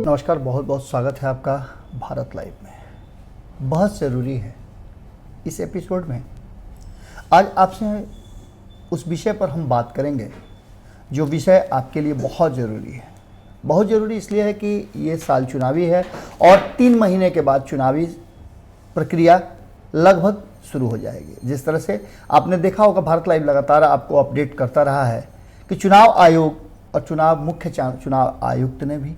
नमस्कार, बहुत बहुत स्वागत है आपका भारत लाइव में। बहुत ज़रूरी है इस एपिसोड में आज आपसे उस विषय पर हम बात करेंगे जो विषय आपके लिए बहुत ज़रूरी है। बहुत ज़रूरी इसलिए है कि ये साल चुनावी है और 3 महीने के बाद चुनावी प्रक्रिया लगभग शुरू हो जाएगी। जिस तरह से आपने देखा होगा, भारत लाइव लगातार आपको अपडेट करता रहा है कि चुनाव आयोग और मुख्य चुनाव आयुक्त ने भी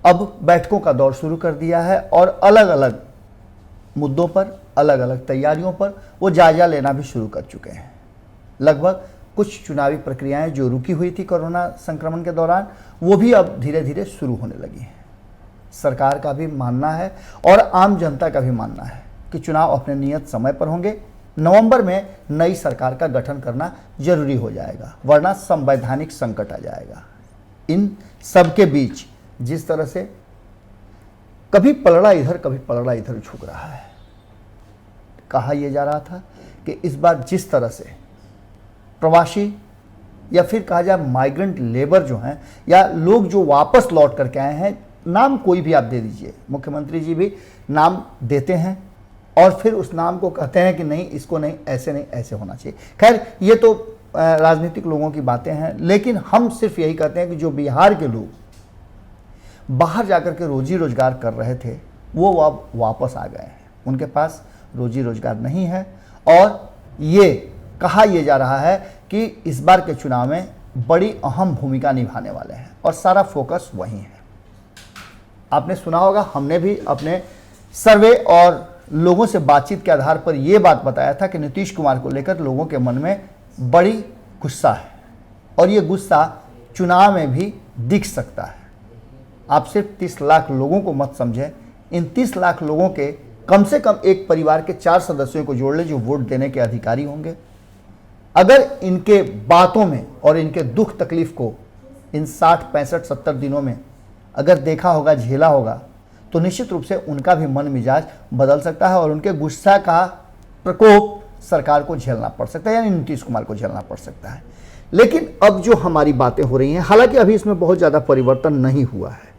अब बैठकों का दौर शुरू कर दिया है और अलग अलग मुद्दों पर, अलग अलग तैयारियों पर वो जायजा लेना भी शुरू कर चुके हैं। लगभग कुछ चुनावी प्रक्रियाएं जो रुकी हुई थी कोरोना संक्रमण के दौरान, वो भी अब धीरे धीरे शुरू होने लगी हैं। सरकार का भी मानना है और आम जनता का भी मानना है कि चुनाव अपने नियत समय पर होंगे। नवंबर में नई सरकार का गठन करना जरूरी हो जाएगा, वरना संवैधानिक संकट आ जाएगा। इन सबके बीच जिस तरह से कभी पलड़ा इधर कभी पलड़ा इधर झुक रहा है, कहा यह जा रहा था कि इस बार जिस तरह से प्रवासी या फिर कहा जाए माइग्रेंट लेबर जो हैं या लोग जो वापस लौट करके आए हैं, नाम कोई भी आप दे दीजिए, मुख्यमंत्री जी भी नाम देते हैं और फिर उस नाम को कहते हैं कि नहीं, इसको नहीं, ऐसे होना चाहिए। खैर, ये तो राजनीतिक लोगों की बातें हैं, लेकिन हम सिर्फ यही कहते हैं कि जो बिहार के लोग बाहर जाकर के रोजी रोजगार कर रहे थे वो अब वापस आ गए हैं। उनके पास रोजी रोजगार नहीं है और ये कहा यह जा रहा है कि इस बार के चुनाव में बड़ी अहम भूमिका निभाने वाले हैं और सारा फोकस वहीं है। आपने सुना होगा, हमने भी अपने सर्वे और लोगों से बातचीत के आधार पर यह बात बताया था कि नीतीश कुमार को लेकर लोगों के मन में बड़ी गुस्सा है और ये गुस्सा चुनाव में भी दिख सकता है। आप सिर्फ 30 लाख लोगों को मत समझें, इन 30 लाख लोगों के कम से कम एक परिवार के 4 सदस्यों को जोड़ ले जो वोट देने के अधिकारी होंगे। अगर इनके बातों में और इनके दुख तकलीफ को इन 60, 65, 70 दिनों में अगर देखा होगा, झेला होगा, तो निश्चित रूप से उनका भी मन मिजाज बदल सकता है और उनके गुस्सा का प्रकोप सरकार को झेलना पड़ सकता है, यानी नीतीश कुमार को झेलना पड़ सकता है। लेकिन अब जो हमारी बातें हो रही हैं, हालांकि अभी इसमें बहुत ज़्यादा परिवर्तन नहीं हुआ है,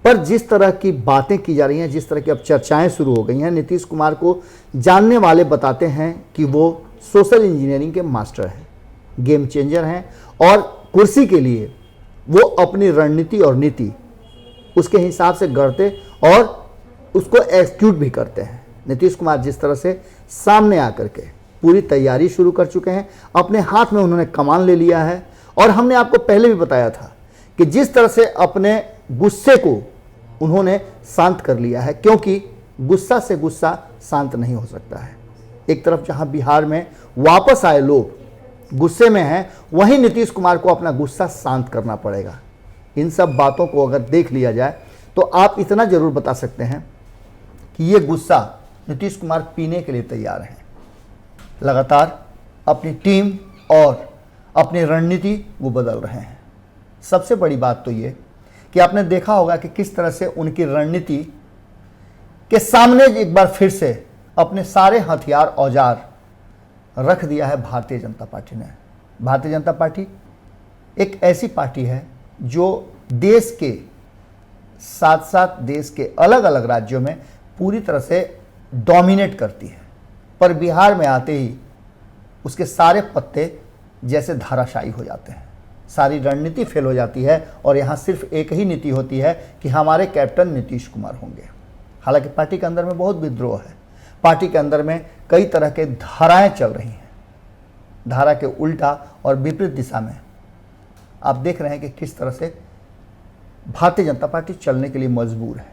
पर जिस तरह की बातें की जा रही हैं, जिस तरह की अब चर्चाएं शुरू हो गई हैं, नीतीश कुमार को जानने वाले बताते हैं कि वो सोशल इंजीनियरिंग के मास्टर हैं, गेम चेंजर हैं और कुर्सी के लिए वो अपनी रणनीति और नीति उसके हिसाब से गढ़ते और उसको एक्सिक्यूट भी करते हैं। नीतीश कुमार जिस तरह से सामने आकर के पूरी तैयारी शुरू कर चुके हैं, अपने हाथ में उन्होंने कमान ले लिया है और हमने आपको पहले भी बताया था कि जिस तरह से अपने गुस्से को उन्होंने शांत कर लिया है, क्योंकि गुस्सा से गुस्सा शांत नहीं हो सकता है। एक तरफ जहां बिहार में वापस आए लोग गुस्से में हैं, वहीं नीतीश कुमार को अपना गुस्सा शांत करना पड़ेगा। इन सब बातों को अगर देख लिया जाए तो आप इतना जरूर बता सकते हैं कि ये गुस्सा नीतीश कुमार पीने के लिए तैयार हैं। लगातार अपनी टीम और अपनी रणनीति वो बदल रहे हैं। सबसे बड़ी बात तो ये कि आपने देखा होगा कि किस तरह से उनकी रणनीति के सामने एक बार फिर से अपने सारे हथियार औजार रख दिया है भारतीय जनता पार्टी ने। भारतीय जनता पार्टी एक ऐसी पार्टी है जो देश के साथ साथ देश के अलग अलग राज्यों में पूरी तरह से डोमिनेट करती है, पर बिहार में आते ही उसके सारे पत्ते जैसे धाराशायी हो जाते हैं, सारी रणनीति फेल हो जाती है और यहाँ सिर्फ एक ही नीति होती है कि हमारे कैप्टन नीतीश कुमार होंगे। हालांकि पार्टी के अंदर में बहुत विद्रोह है, पार्टी के अंदर में कई तरह के धाराएं चल रही हैं। धारा के उल्टा और विपरीत दिशा में आप देख रहे हैं कि किस तरह से भारतीय जनता पार्टी चलने के लिए मजबूर है।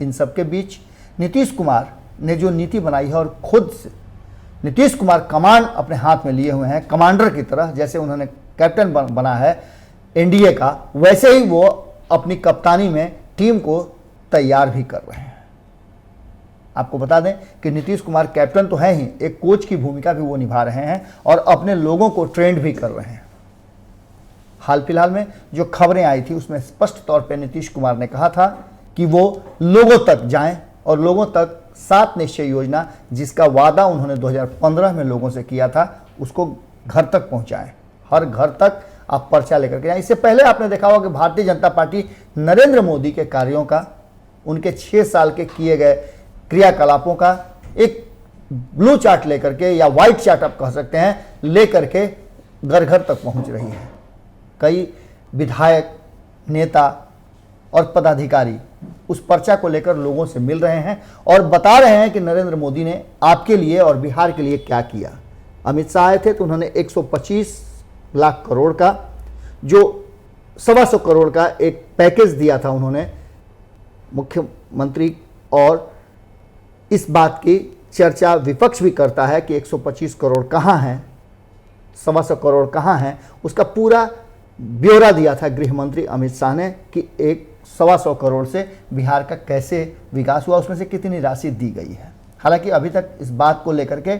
इन सबके बीच नीतीश कुमार ने जो नीति बनाई है और खुद से नीतीश कुमार कमान अपने हाथ में लिए हुए हैं, कमांडर की तरह, जैसे उन्होंने कैप्टन बना है एनडीए का, वैसे ही वो अपनी कप्तानी में टीम को तैयार भी कर रहे हैं। आपको बता दें कि नीतीश कुमार कैप्टन तो है ही, एक कोच की भूमिका भी वो निभा रहे हैं और अपने लोगों को ट्रेंड भी कर रहे हैं। हाल फिलहाल में जो खबरें आई थी उसमें स्पष्ट तौर पे नीतीश कुमार ने कहा था कि वो लोगों तक जाएं और लोगों तक 7 निश्चय योजना, जिसका वादा उन्होंने 2015 में लोगों से किया था, उसको घर तक पहुंचाएं। हर घर तक आप पर्चा लेकर के जाएं। इससे पहले आपने देखा होगा कि भारतीय जनता पार्टी नरेंद्र मोदी के कार्यों का, उनके 6 साल के किए गए क्रियाकलापों का एक ब्लू चार्ट लेकर के, या व्हाइट चार्ट आप कह सकते हैं, लेकर के घर घर तक पहुंच रही है। कई विधायक, नेता और पदाधिकारी उस पर्चा को लेकर लोगों से मिल रहे हैं और बता रहे हैं कि नरेंद्र मोदी ने आपके लिए और बिहार के लिए क्या किया। अमित शाह आए थे तो उन्होंने 125 लाख करोड़ का, जो 125 करोड़ का एक पैकेज दिया था उन्होंने मुख्यमंत्री, और इस बात की चर्चा विपक्ष भी करता है कि 125 करोड़ कहाँ हैं, 125 करोड़ कहाँ हैं। उसका पूरा ब्यौरा दिया था गृह मंत्री अमित शाह ने कि 125 करोड़ से बिहार का कैसे विकास हुआ, उसमें से कितनी राशि दी गई है। हालांकि अभी तक इस बात को लेकर के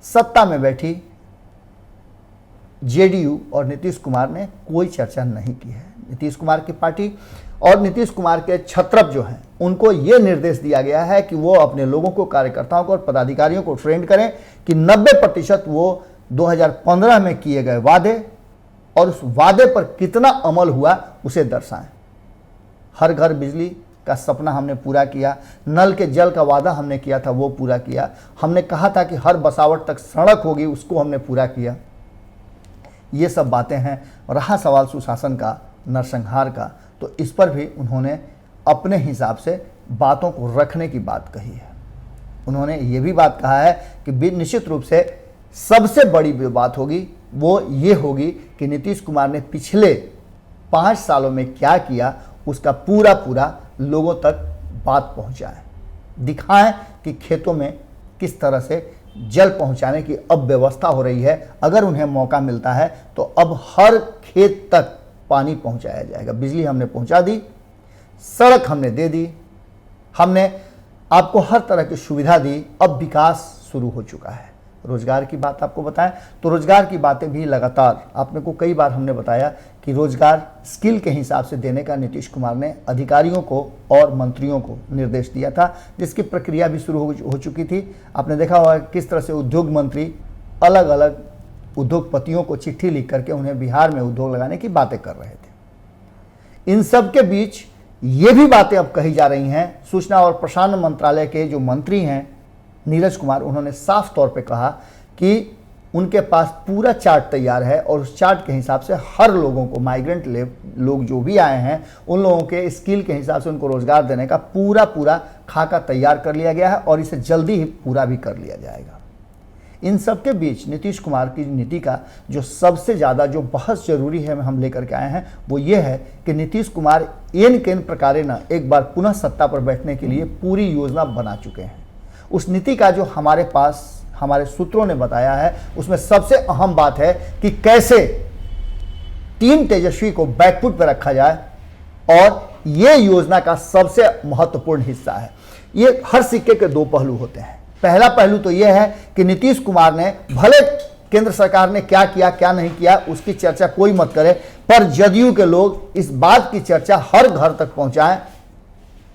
सत्ता में बैठी जेडीयू और नीतीश कुमार ने कोई चर्चा नहीं की है। नीतीश कुमार की पार्टी और नीतीश कुमार के छत्रप जो हैं, उनको ये निर्देश दिया गया है कि वो अपने लोगों को, कार्यकर्ताओं को और पदाधिकारियों को ट्रेंड करें कि 90% वो 2015 में किए गए वादे और उस वादे पर कितना अमल हुआ उसे दर्शाएं। हर घर बिजली का सपना हमने पूरा किया, नल के जल का वादा हमने किया था वो पूरा किया, हमने कहा था कि हर बसावट तक सड़क होगी उसको हमने पूरा किया। ये सब बातें हैं। रहा सवाल सुशासन का, नरसंहार का, तो इस पर भी उन्होंने अपने हिसाब से बातों को रखने की बात कही है। उन्होंने ये भी बात कहा है कि निश्चित रूप से सबसे बड़ी बात होगी वो ये होगी कि नीतीश कुमार ने पिछले 5 सालों में क्या किया उसका पूरा पूरा लोगों तक बात पहुंचाएं, दिखाएं कि खेतों में किस तरह से जल पहुंचाने की अब व्यवस्था हो रही है। अगर उन्हें मौका मिलता है तो अब हर खेत तक पानी पहुंचाया जाएगा। बिजली हमने पहुंचा दी, सड़क हमने दे दी, हमने आपको हर तरह की सुविधा दी, अब विकास शुरू हो चुका है। रोजगार की बात आपको बताएं तो रोजगार की बातें भी लगातार, आपने को कई बार हमने बताया कि रोजगार स्किल के हिसाब से देने का नीतीश कुमार ने अधिकारियों को और मंत्रियों को निर्देश दिया था, जिसकी प्रक्रिया भी शुरू हो चुकी थी। आपने देखा होगा किस तरह से उद्योग मंत्री अलग अलग उद्योगपतियों को चिट्ठी लिख करके उन्हें बिहार में उद्योग लगाने की बातें कर रहे थे। इन सब के बीच ये भी बातें अब कही जा रही हैं, सूचना और प्रसारण मंत्रालय के जो मंत्री हैं नीरज कुमार, उन्होंने साफ तौर पे कहा कि उनके पास पूरा चार्ट तैयार है और उस चार्ट के हिसाब से हर लोगों को, माइग्रेंट लोग जो भी आए हैं उन लोगों के स्किल के हिसाब से उनको रोजगार देने का पूरा खाका तैयार कर लिया गया है और इसे जल्दी ही पूरा भी कर लिया जाएगा। इन सब के बीच नीतीश कुमार की नीति का जो सबसे ज़्यादा जो बहुत ज़रूरी है हम लेकर के आए हैं वो ये है कि नीतीश कुमार एन केन प्रकारे न एक बार पुनः सत्ता पर बैठने के लिए पूरी योजना बना चुके हैं। उस नीति का जो हमारे पास हमारे सूत्रों ने बताया है उसमें सबसे अहम बात है कि कैसे टीम तेजस्वी को बैकफुट पर रखा जाए, और ये योजना का सबसे महत्वपूर्ण हिस्सा है। ये हर सिक्के के 2 पहलू होते हैं। पहला पहलू तो यह है कि नीतीश कुमार ने, भले केंद्र सरकार ने क्या किया क्या नहीं किया उसकी चर्चा कोई मत करे, पर जदयू के लोग इस बात की चर्चा हर घर तक पहुंचाएं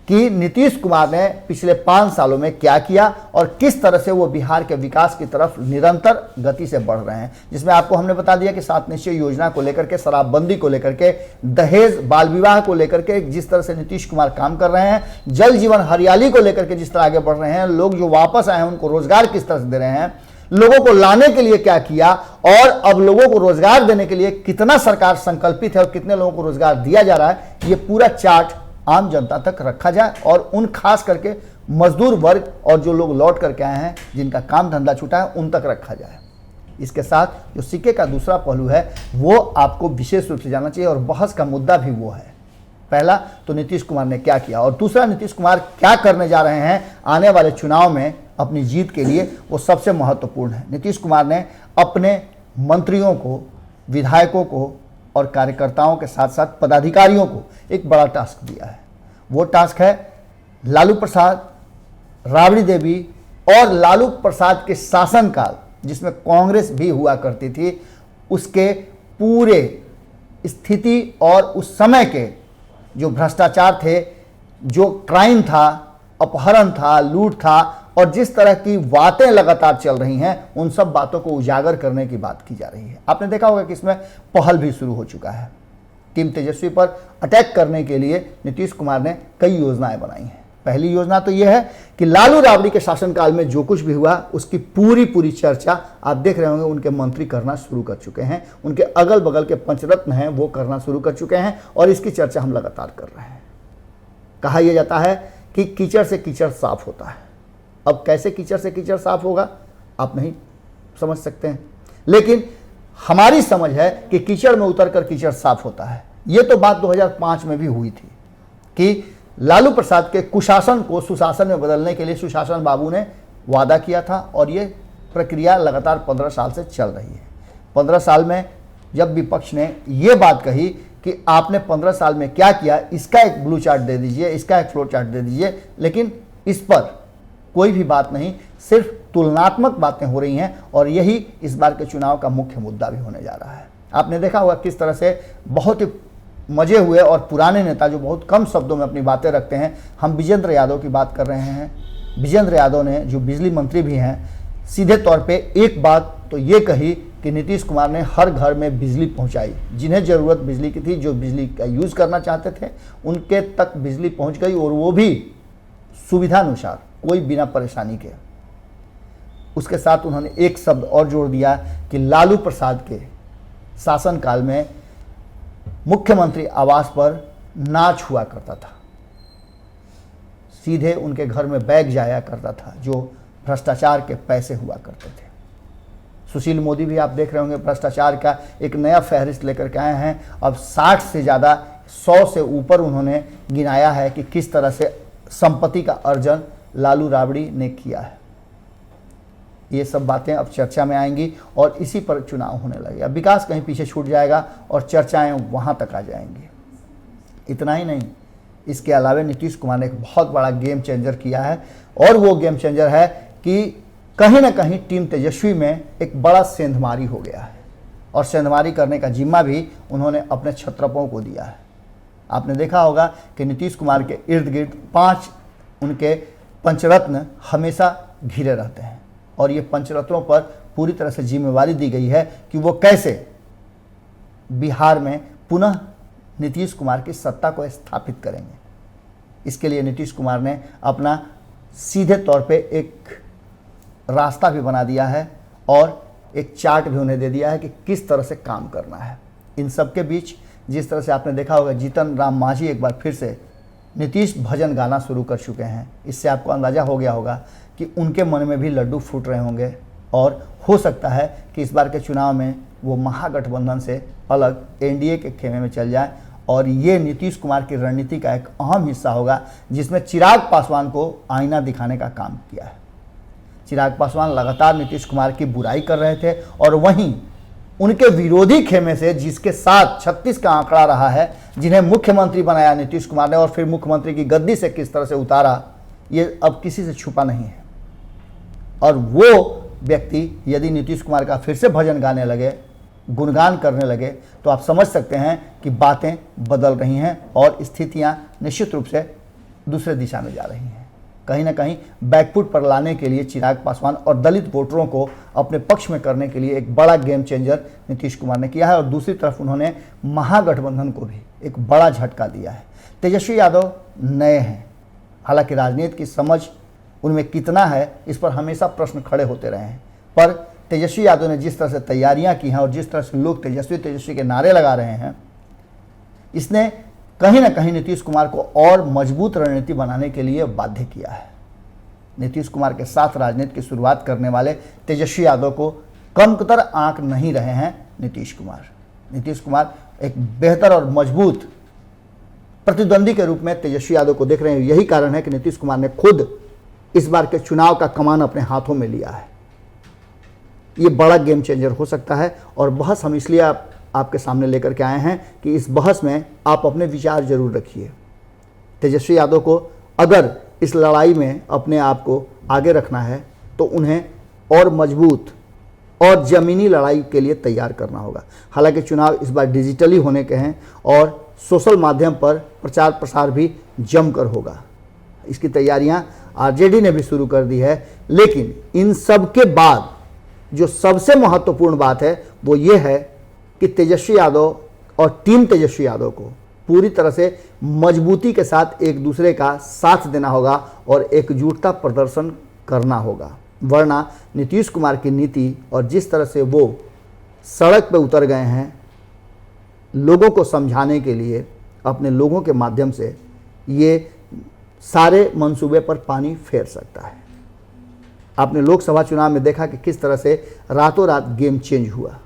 कि नीतीश कुमार ने पिछले 5 सालों में क्या किया और किस तरह से वो बिहार के विकास की तरफ निरंतर गति से बढ़ रहे हैं। जिसमें आपको हमने बता दिया कि 7 निश्चय योजना को लेकर के, शराबबंदी को लेकर के, दहेज, बाल विवाह को लेकर के जिस तरह से नीतीश कुमार काम कर रहे हैं, जल जीवन हरियाली को लेकर के जिस तरह आगे बढ़ रहे हैं, लोग जो वापस आए हैं उनको रोजगार किस तरह से दे रहे हैं, लोगों को लाने के लिए क्या किया और अब लोगों को रोजगार देने के लिए कितना सरकार संकल्पित है और कितने लोगों को रोजगार दिया जा रहा है, ये पूरा चार्ट आम जनता तक रखा जाए और उन खास करके मजदूर वर्ग और जो लोग लौट करके आए हैं जिनका काम धंधा छूटा है उन तक रखा जाए। इसके साथ जो सिक्के का दूसरा पहलू है वो आपको विशेष रूप से जानना चाहिए और बहस का मुद्दा भी वो है। पहला तो नीतीश कुमार ने क्या किया और दूसरा नीतीश कुमार क्या करने जा रहे हैं आने वाले चुनाव में अपनी जीत के लिए, वो सबसे महत्वपूर्ण है। नीतीश कुमार ने अपने मंत्रियों को, विधायकों को और कार्यकर्ताओं के साथ साथ पदाधिकारियों को एक बड़ा टास्क दिया है। वो टास्क है लालू प्रसाद, राबड़ी देवी और लालू प्रसाद के शासनकाल जिसमें कांग्रेस भी हुआ करती थी, उसके पूरे स्थिति और उस समय के जो भ्रष्टाचार थे, जो क्राइम था, अपहरण था, लूट था, और जिस तरह की बातें लगातार चल रही हैं उन सब बातों को उजागर करने की बात की जा रही है। आपने देखा होगा कि इसमें पहल भी शुरू हो चुका है। टीम तेजस्वी पर अटैक करने के लिए नीतीश कुमार ने कई योजनाएं बनाई हैं। पहली योजना तो यह है कि लालू राबड़ी के शासनकाल में जो कुछ भी हुआ उसकी पूरी चर्चा आप देख रहे होंगे उनके मंत्री करना शुरू कर चुके हैं, उनके अगल बगल के पंचरत्न हैं वो करना शुरू कर चुके हैं और इसकी चर्चा हम लगातार कर रहे हैं। कहा यह जाता है कि कीचड़ से कीचड़ साफ होता है। अब कैसे कीचड़ से कीचड़ साफ होगा आप नहीं समझ सकते हैं, लेकिन हमारी समझ है कि कीचड़ में उतरकर कीचड़ साफ होता है। यह तो बात 2005 में भी हुई थी कि लालू प्रसाद के कुशासन को सुशासन में बदलने के लिए सुशासन बाबू ने वादा किया था और ये प्रक्रिया लगातार 15 साल से चल रही है। 15 साल में जब विपक्ष ने ये बात कही कि आपने 15 साल में क्या किया, इसका एक ब्लू चार्ट दे दीजिए, इसका एक फ्लो चार्ट दे दीजिए, लेकिन इस पर कोई भी बात नहीं, सिर्फ तुलनात्मक बातें हो रही हैं और यही इस बार के चुनाव का मुख्य मुद्दा भी होने जा रहा है। आपने देखा होगा किस तरह से बहुत ही मजे हुए और पुराने नेता जो बहुत कम शब्दों में अपनी बातें रखते हैं, हम विजेंद्र यादव की बात कर रहे हैं। विजेंद्र यादव ने जो बिजली मंत्री भी हैं, सीधे तौर पे एक बात तो ये कही कि नीतीश कुमार ने हर घर में बिजली पहुंचाई। जिन्हें ज़रूरत बिजली की थी, जो बिजली का यूज़ करना चाहते थे, उनके तक बिजली पहुंच गई और वो भी सुविधानुसार, कोई बिना परेशानी के। उसके साथ उन्होंने एक शब्द और जोड़ दिया कि लालू प्रसाद के शासनकाल में मुख्यमंत्री आवास पर नाच हुआ करता था, सीधे उनके घर में बैग जाया करता था जो भ्रष्टाचार के पैसे हुआ करते थे। सुशील मोदी भी आप देख रहे होंगे भ्रष्टाचार का एक नया फहरिस्त लेकर के आए हैं। अब 60 से ज़्यादा, 100 से ऊपर उन्होंने गिनाया है कि किस तरह से संपत्ति का अर्जन लालू राबड़ी ने किया है। ये सब बातें अब चर्चा में आएंगी और इसी पर चुनाव होने लगेगा। विकास कहीं पीछे छूट जाएगा और चर्चाएं वहां तक आ जाएंगी। इतना ही नहीं, इसके अलावा नीतीश कुमार ने एक बहुत बड़ा गेम चेंजर किया है और वो गेम चेंजर है कि कहीं ना कहीं टीम तेजस्वी में एक बड़ा सेंधमारी हो गया है और सेंधमारी करने का जिम्मा भी उन्होंने अपने छत्रपों को दिया है। आपने देखा होगा कि नीतीश कुमार के इर्द गिर्द 5 उनके पंचरत्न हमेशा घिरे रहते हैं और ये पंचरत्नों पर पूरी तरह से जिम्मेवारी दी गई है कि वो कैसे बिहार में पुनः नीतीश कुमार की सत्ता को स्थापित करेंगे। इसके लिए नीतीश कुमार ने अपना सीधे तौर पे एक रास्ता भी बना दिया है और एक चार्ट भी उन्हें दे दिया है कि किस तरह से काम करना है। इन सब के बीच जिस तरह से आपने देखा होगा जीतन राम मांझी एक बार फिर से नीतीश भजन गाना शुरू कर चुके हैं। इससे आपको अंदाज़ा हो गया होगा कि उनके मन में भी लड्डू फूट रहे होंगे और हो सकता है कि इस बार के चुनाव में वो महागठबंधन से अलग एनडीए के खेमे में चल जाए और ये नीतीश कुमार की रणनीति का एक अहम हिस्सा होगा जिसमें चिराग पासवान को आईना दिखाने का काम किया है। चिराग पासवान लगातार नीतीश कुमार की बुराई कर रहे थे और वहीं उनके विरोधी खेमे से जिसके साथ 36 का आंकड़ा रहा है, जिन्हें मुख्यमंत्री बनाया नीतीश कुमार ने और फिर मुख्यमंत्री की गद्दी से किस तरह से उतारा, ये अब किसी से छुपा नहीं है। और वो व्यक्ति यदि नीतीश कुमार का फिर से भजन गाने लगे, गुणगान करने लगे, तो आप समझ सकते हैं कि बातें बदल रही हैं और स्थितियां निश्चित रूप से दूसरे दिशा में जा रही हैं। कहीं ना कहीं बैकफुट पर लाने के लिए चिराग पासवान और दलित वोटरों को अपने पक्ष में करने के लिए एक बड़ा गेम चेंजर नीतीश कुमार ने किया है और दूसरी तरफ उन्होंने महागठबंधन को भी एक बड़ा झटका दिया है। तेजस्वी यादव नए हैं, हालांकि राजनीति की समझ उनमें कितना है इस पर हमेशा प्रश्न खड़े होते रहे हैं, पर तेजस्वी यादव ने जिस तरह से तैयारियां की हैं और जिस तरह से लोग तेजस्वी तेजस्वी के नारे लगा रहे हैं, इसने कहीं ना कहीं नीतीश कुमार को और मजबूत रणनीति बनाने के लिए बाध्य किया है। नीतीश कुमार के साथ राजनीति की शुरुआत करने वाले तेजस्वी यादव को कमतर आंक नहीं रहे हैं नीतीश कुमार। नीतीश कुमार एक बेहतर और मजबूत प्रतिद्वंदी के रूप में तेजस्वी यादव को देख रहे हैं। यही कारण है कि नीतीश कुमार ने खुद इस बार के चुनाव का कमान अपने हाथों में लिया है। ये बड़ा गेम चेंजर हो सकता है और बहस हम इसलिए आपके सामने लेकर के आए हैं कि इस बहस में आप अपने विचार जरूर रखिए। तेजस्वी यादव को अगर इस लड़ाई में अपने आप को आगे रखना है तो उन्हें और मजबूत और ज़मीनी लड़ाई के लिए तैयार करना होगा। हालांकि चुनाव इस बार डिजिटली होने के हैं और सोशल माध्यम पर प्रचार प्रसार भी जमकर होगा। इसकी तैयारियां आरजेडी ने भी शुरू कर दी है। लेकिन इन सब के बाद जो सबसे महत्वपूर्ण बात है वो ये है कि तेजस्वी यादव और टीम तेजस्वी यादव को पूरी तरह से मजबूती के साथ एक दूसरे का साथ देना होगा और एकजुटता प्रदर्शन करना होगा, वरना नीतीश कुमार की नीति और जिस तरह से वो सड़क पर उतर गए हैं लोगों को समझाने के लिए, अपने लोगों के माध्यम से ये सारे मंसूबे पर पानी फेर सकता है। आपने लोकसभा चुनाव में देखा कि किस तरह से रातों रात गेम चेंज हुआ।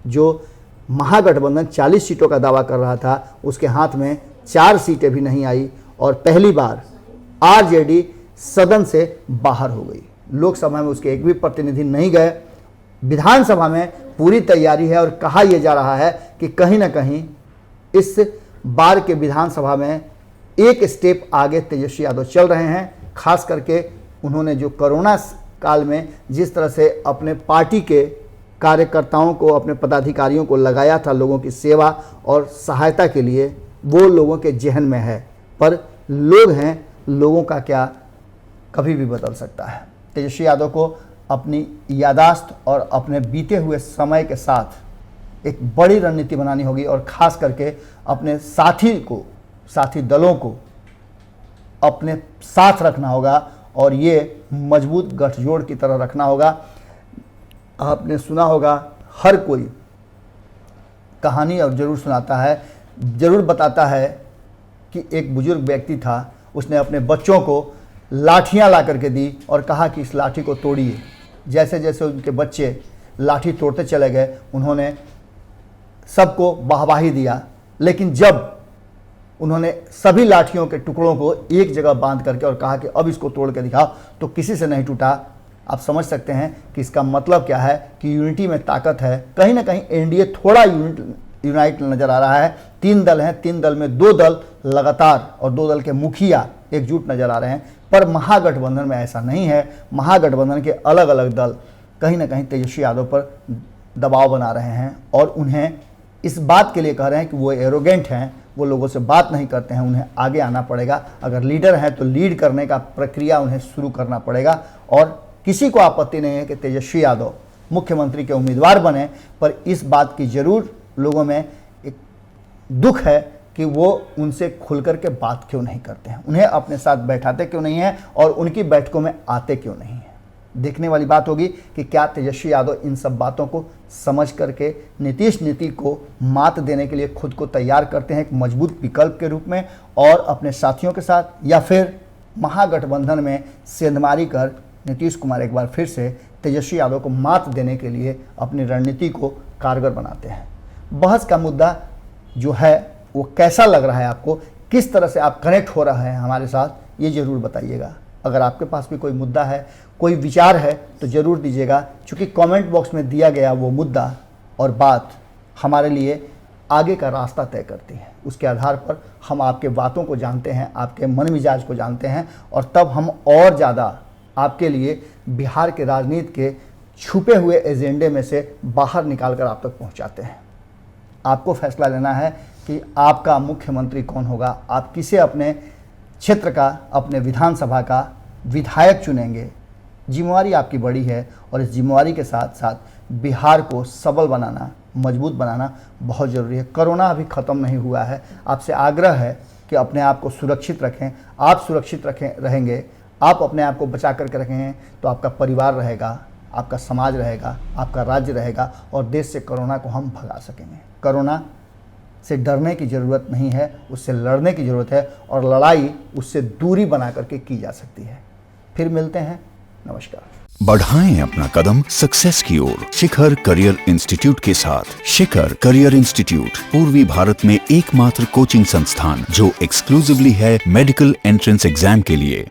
जो महागठबंधन 40 सीटों का दावा कर रहा था उसके हाथ में 4 सीटें भी नहीं आई और पहली बार आरजेडी सदन से बाहर हो गई। लोकसभा में उसके एक भी प्रतिनिधि नहीं गए। विधानसभा में पूरी तैयारी है और कहा यह जा रहा है कि कहीं ना कहीं इस बार के विधानसभा में एक स्टेप आगे तेजस्वी यादव चल रहे हैं। खास करके उन्होंने जो कोरोना काल में जिस तरह से अपने पार्टी के कार्यकर्ताओं को, अपने पदाधिकारियों को लगाया था लोगों की सेवा और सहायता के लिए, वो लोगों के जहन में है। पर लोग हैं, लोगों का क्या कभी भी बदल सकता है। तेजस्वी यादव को अपनी यादाश्त और अपने बीते हुए समय के साथ एक बड़ी रणनीति बनानी होगी और ख़ास करके अपने साथी दलों को अपने साथ रखना होगा और ये मजबूत गठजोड़ की तरह रखना होगा। आपने सुना होगा, हर कोई कहानी और ज़रूर सुनाता है, ज़रूर बताता है कि एक बुजुर्ग व्यक्ति था, उसने अपने बच्चों को लाठियां ला करके दी और कहा कि इस लाठी को तोड़िए। जैसे जैसे उनके बच्चे लाठी तोड़ते चले गए उन्होंने सबको वाहवाही दिया, लेकिन जब उन्होंने सभी लाठियों के टुकड़ों को एक जगह बांध करके और कहा कि अब इसको तोड़ के दिखाओ तो किसी से नहीं टूटा। आप समझ सकते हैं कि इसका मतलब क्या है कि यूनिटी में ताकत है। कहीं ना कहीं एनडीए थोड़ा यूनाइट नज़र आ रहा है। 3 दल हैं, 3 दल में 2 दल लगातार और 2 दल के मुखिया एकजुट नज़र आ रहे हैं। पर महागठबंधन में ऐसा नहीं है। महागठबंधन के अलग अलग दल कहीं ना कहीं तेजस्वी यादव पर दबाव बना रहे हैं और उन्हें इस बात के लिए कह रहे हैं कि वो एरोगेंट हैं, वो लोगों से बात नहीं करते हैं, उन्हें आगे आना पड़ेगा। अगर लीडर हैं तो लीड करने का प्रक्रिया उन्हें शुरू करना पड़ेगा। और किसी को आपत्ति नहीं है कि तेजस्वी यादव मुख्यमंत्री के उम्मीदवार बने, पर इस बात की ज़रूर लोगों में एक दुख है कि वो उनसे खुल कर के बात क्यों नहीं करते हैं, उन्हें अपने साथ बैठाते क्यों नहीं हैं और उनकी बैठकों में आते क्यों नहीं हैं। देखने वाली बात होगी कि क्या तेजस्वी यादव इन सब बातों को समझ करके नीतीश नीति को मात देने के लिए खुद को तैयार करते हैं एक मजबूत विकल्प के रूप में और अपने साथियों के साथ, या फिर महागठबंधन में सेंधमारी कर नीतीश कुमार एक बार फिर से तेजस्वी यादव को मात देने के लिए अपनी रणनीति को कारगर बनाते हैं। बहस का मुद्दा जो है वो कैसा लग रहा है आपको, किस तरह से आप कनेक्ट हो रहे हैं हमारे साथ, ये ज़रूर बताइएगा। अगर आपके पास भी कोई मुद्दा है, कोई विचार है तो ज़रूर दीजिएगा, क्योंकि कमेंट बॉक्स में दिया गया वो मुद्दा और बात हमारे लिए आगे का रास्ता तय करती है। उसके आधार पर हम आपके बातों को जानते हैं, आपके मन मिजाज को जानते हैं और तब हम और ज़्यादा आपके लिए बिहार के राजनीति के छुपे हुए एजेंडे में से बाहर निकाल कर आप तक पहुँचाते हैं। आपको फैसला लेना है कि आपका मुख्यमंत्री कौन होगा, आप किसे अपने क्षेत्र का, अपने विधानसभा का विधायक चुनेंगे। जिम्मेवारी आपकी बड़ी है और इस जिम्मेवारी के साथ साथ बिहार को सबल बनाना, मजबूत बनाना बहुत ज़रूरी है। कोरोना अभी ख़त्म नहीं हुआ है। आपसे आग्रह है कि अपने आप को सुरक्षित रखें। आप सुरक्षित रहेंगे, आप अपने आप को बचा करके रखें तो आपका परिवार रहेगा, आपका समाज रहेगा, आपका राज्य रहेगा और देश से कोरोना को हम भगा सकेंगे। कोरोना से डरने की ज़रूरत नहीं है, उससे लड़ने की ज़रूरत है और लड़ाई उससे दूरी बना करके की जा सकती है। फिर मिलते हैं, नमस्कार। बढ़ाएं अपना कदम सक्सेस की ओर शिखर करियर इंस्टीट्यूट के साथ। शिखर करियर इंस्टीट्यूट पूर्वी भारत में एकमात्र कोचिंग संस्थान जो एक्सक्लूसिवली है मेडिकल एंट्रेंस एग्जाम के लिए।